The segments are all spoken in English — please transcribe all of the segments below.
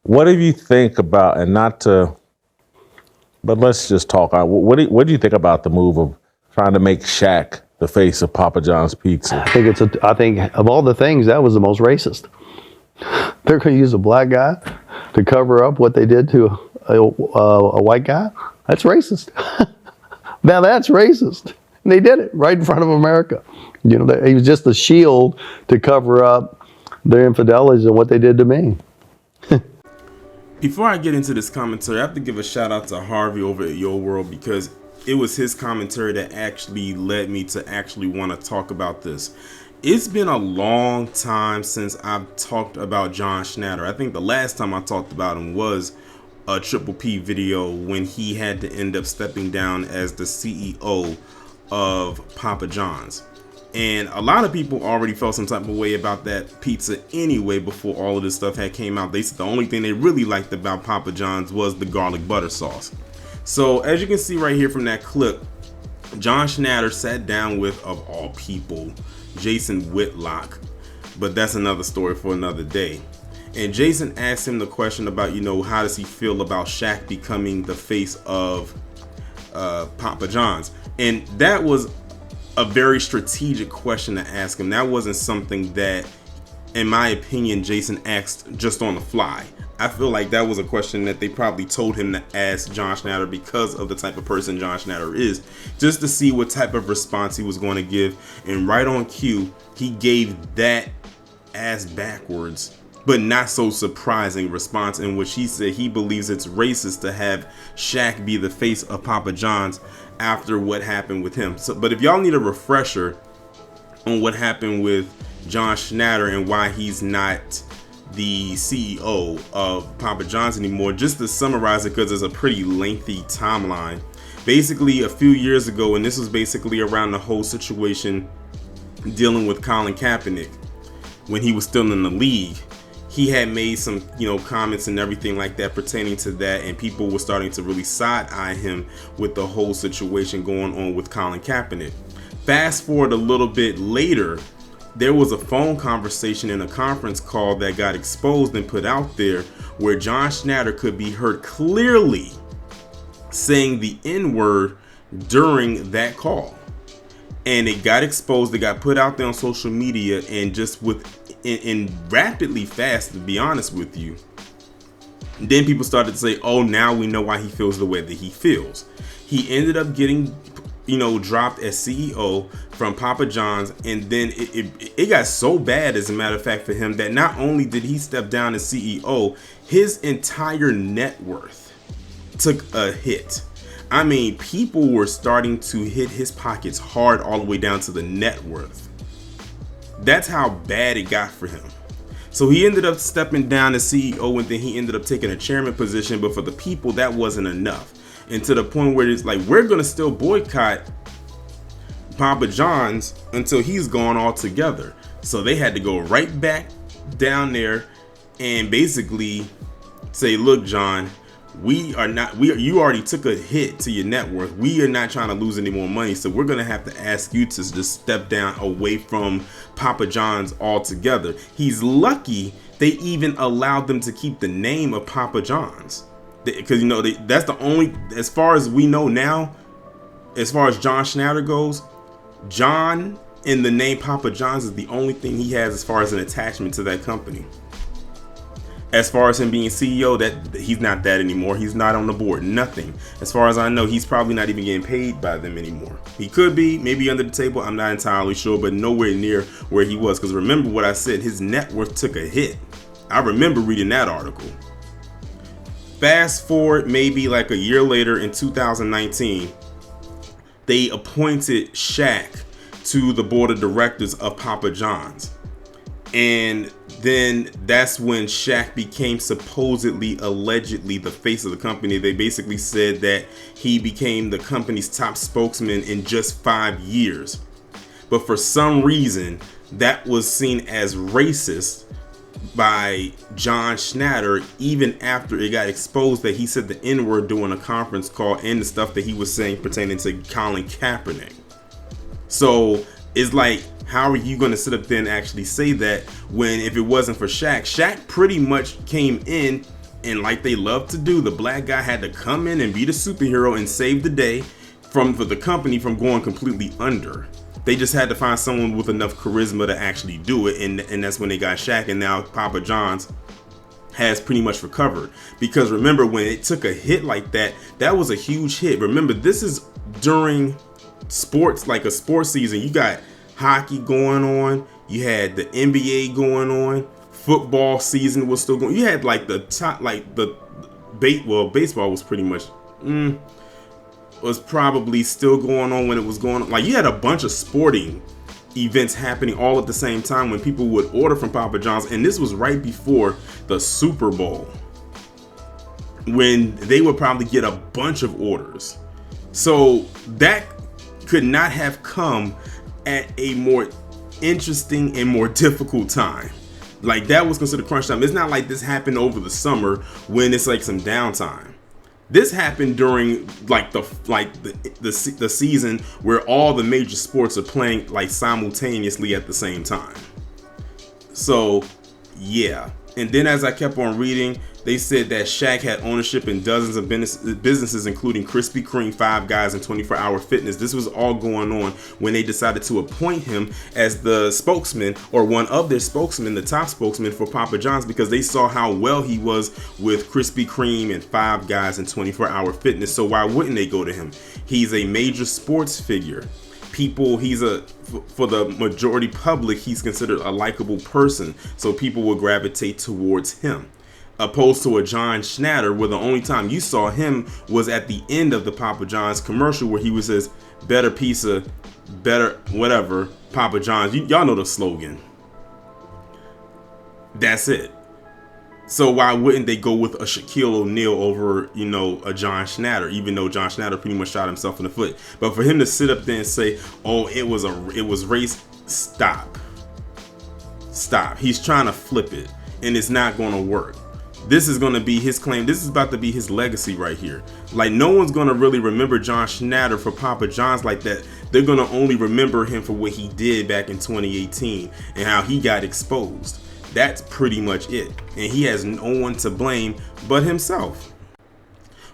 What do you think about, and not to, but let's just talk. What do you think about the move of trying to make Shaq the face of Papa John's Pizza? I think of all the things, that was the most racist. They're going to use a black guy to cover up what they did to a white guy. That's racist. Now that's racist. And they did it right in front of America. You know, he was just a shield to cover up their infidelities and what they did to me. Before I get into this commentary, I have to give a shout out to Harvey over at Your World, because it was his commentary that actually led me to actually want to talk about this. It's been a long time since I've talked about John Schnatter. I think the last time I talked about him was a Triple P video when he had to end up stepping down as the CEO of Papa John's. And a lot of people already felt some type of way about that pizza anyway before all of this stuff had came out. They said the only thing they really liked about Papa John's was the garlic butter sauce. So as you can see right here from that clip, John Schnatter sat down with, of all people, Jason Whitlock. But that's another story for another day. And Jason asked him the question about, you know, how does he feel about Shaq becoming the face of Papa John's? And that was a very strategic question to ask him. That wasn't something that, in my opinion, Jason asked just on the fly. I feel like that was a question that they probably told him to ask John Schnatter because of the type of person John Schnatter is, just to see what type of response he was going to give. And right on cue, he gave that ass backwards, but not so surprising response, in which he said he believes it's racist to have Shaq be the face of Papa John's after what happened with him. So, but if y'all need a refresher on what happened with John Schnatter and why he's not the CEO of Papa John's anymore, just to summarize it, because it's a pretty lengthy timeline. Basically, a few years ago, and this was basically around the whole situation dealing with Colin Kaepernick when he was still in the league, he had made some, comments and everything like that pertaining to that, and people were starting to really side-eye him with the whole situation going on with Colin Kaepernick. Fast forward a little bit later, there was a phone conversation in a conference call that got exposed and put out there where John Schnatter could be heard clearly saying the N-word during that call. And it got exposed, it got put out there on social media, and just in rapidly fast, to be honest with you. Then people started to say, oh, now we know why he feels the way that he feels. He ended up getting, dropped as CEO from Papa John's, and then it got so bad, as a matter of fact, for him, that not only did he step down as CEO, his entire net worth took a hit. I mean, people were starting to hit his pockets hard all the way down to the net worth. That's how bad it got for him. So he ended up stepping down as CEO, and then he ended up taking a chairman position. But for the people, that wasn't enough. And to the point where it's like, we're going to still boycott Papa John's until he's gone altogether. So they had to go right back down there and basically say, look, John, you already took a hit to your net worth. We are not trying to lose any more money, so we're gonna have to ask you to just step down away from Papa John's altogether. He's lucky they even allowed them to keep the name of Papa John's, because that's the only, as far as we know now, as far as John Schnatter goes, John in the name Papa John's is the only thing he has as far as an attachment to that company. As far as him being CEO, that he's not that anymore. He's not on the board, nothing. As far as I know, he's probably not even getting paid by them anymore. He could be, maybe under the table, I'm not entirely sure, but nowhere near where he was. Because remember what I said, his net worth took a hit. I remember reading that article. Fast forward maybe like a year later in 2019, they appointed Shaq to the board of directors of Papa John's. And then that's when Shaq became supposedly, allegedly, the face of the company. They basically said that he became the company's top spokesman in just 5 years. But for some reason, that was seen as racist by John Schnatter, even after it got exposed that he said the N-word during a conference call and the stuff that he was saying pertaining to Colin Kaepernick. So it's like, how are you going to sit up there and actually say that when, if it wasn't for Shaq pretty much came in And like they love to do, the black guy had to come in and be the superhero and save the day for the company from going completely under. They just had to find someone with enough charisma to actually do it, and that's when they got Shaq, and now Papa John's has pretty much recovered. Because remember, when it took a hit like that, that was a huge hit. Remember, this is during sports, like a sports season. You got hockey going on, you had the NBA going on, football season was still going. You had like the top, like the baseball was pretty much was probably still going on when it was going on. Like, you had a bunch of sporting events happening all at the same time when people would order from Papa John's, and this was right before the Super Bowl, when they would probably get a bunch of orders. So that could not have come at a more interesting and more difficult time. Like, that was considered crunch time. It's not like this happened over the summer when it's like some downtime. This happened during like the season where all the major sports are playing like simultaneously at the same time. So yeah. And then as I kept on reading, they said that Shaq had ownership in dozens of businesses, including Krispy Kreme, Five Guys, and 24 Hour Fitness. This was all going on when they decided to appoint him as the spokesman, or one of their spokesmen, the top spokesman for Papa John's, because they saw how well he was with Krispy Kreme and Five Guys and 24 Hour Fitness. So why wouldn't they go to him? He's a major sports figure. For the majority public, he's considered a likable person, so people will gravitate towards him, opposed to a John Schnatter, where the only time you saw him was at the end of the Papa John's commercial, where he was says, better pizza, better whatever, Papa John's. Y'all know the slogan. That's it. So why wouldn't they go with a Shaquille O'Neal over, a John Schnatter, even though John Schnatter pretty much shot himself in the foot? But for him to sit up there and say, "Oh, it was race," stop. He's trying to flip it, and it's not going to work. This is going to be his claim. This is about to be his legacy right here. Like, no one's going to really remember John Schnatter for Papa John's like that. They're going to only remember him for what he did back in 2018 and how he got exposed. That's pretty much it. And he has no one to blame but himself.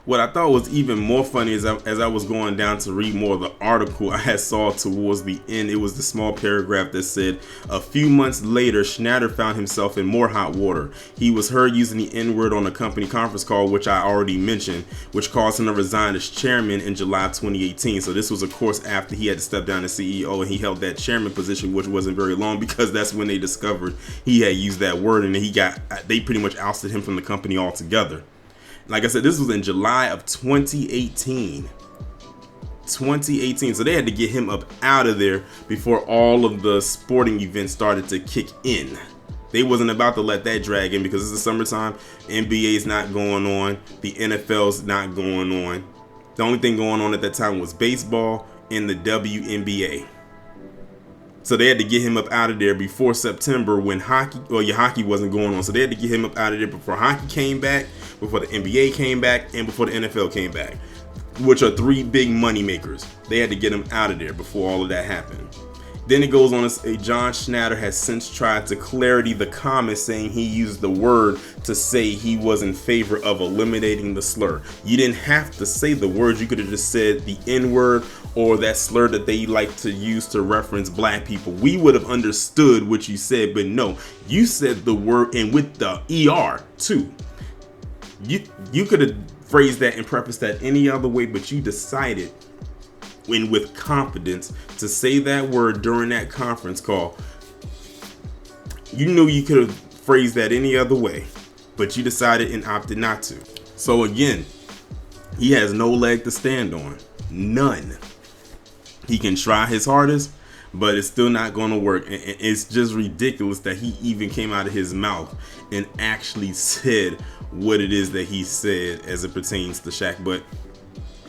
What I thought was even more funny is as I was going down to read more of the article, I had saw towards the end, it was the small paragraph that said, a few months later, Schnatter found himself in more hot water. He was heard using the N-word on a company conference call, which I already mentioned, which caused him to resign as chairman in July 2018. So this was, of course, after he had to step down as CEO, and he held that chairman position, which wasn't very long, because that's when they discovered he had used that word, and they pretty much ousted him from the company altogether. Like I said, this was in July of 2018. So they had to get him up out of there before all of the sporting events started to kick in. They wasn't about to let that drag in, because it's the summertime. NBA's not going on. The NFL's not going on. The only thing going on at that time was baseball and the WNBA. So they had to get him up out of there before September, when hockey wasn't going on. So they had to get him up out of there before hockey came back, before the NBA came back, and before the NFL came back, which are three big money makers. They had to get him out of there before all of that happened. Then it goes on to say John Schnatter has since tried to clarity the comments, saying he used the word to say he was in favor of eliminating the slur. You didn't have to say the words. You could have just said the N-word or that slur that they like to use to reference black people. We would have understood what you said, but no, you said the word, and with the ER too. You could have phrased that and prefaced that any other way, but you decided, when with confidence, to say that word during that conference call. You knew you could have phrased that any other way, but you decided and opted not to. So again, he has no leg to stand on. None. He can try his hardest, but it's still not going to work. And it's just ridiculous that he even came out of his mouth and actually said what it is that he said as it pertains to Shaq. But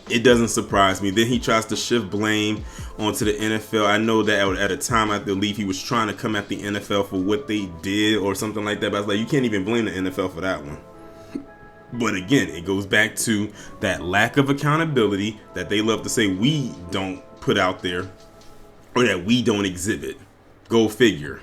it doesn't surprise me. Then he tries to shift blame onto the NFL. I know that at a time, I believe he was trying to come at the NFL for what they did or something like that. But I was like, you can't even blame the NFL for that one. But again, it goes back to that lack of accountability that they love to say we don't put out there, or that we don't exhibit. Go figure.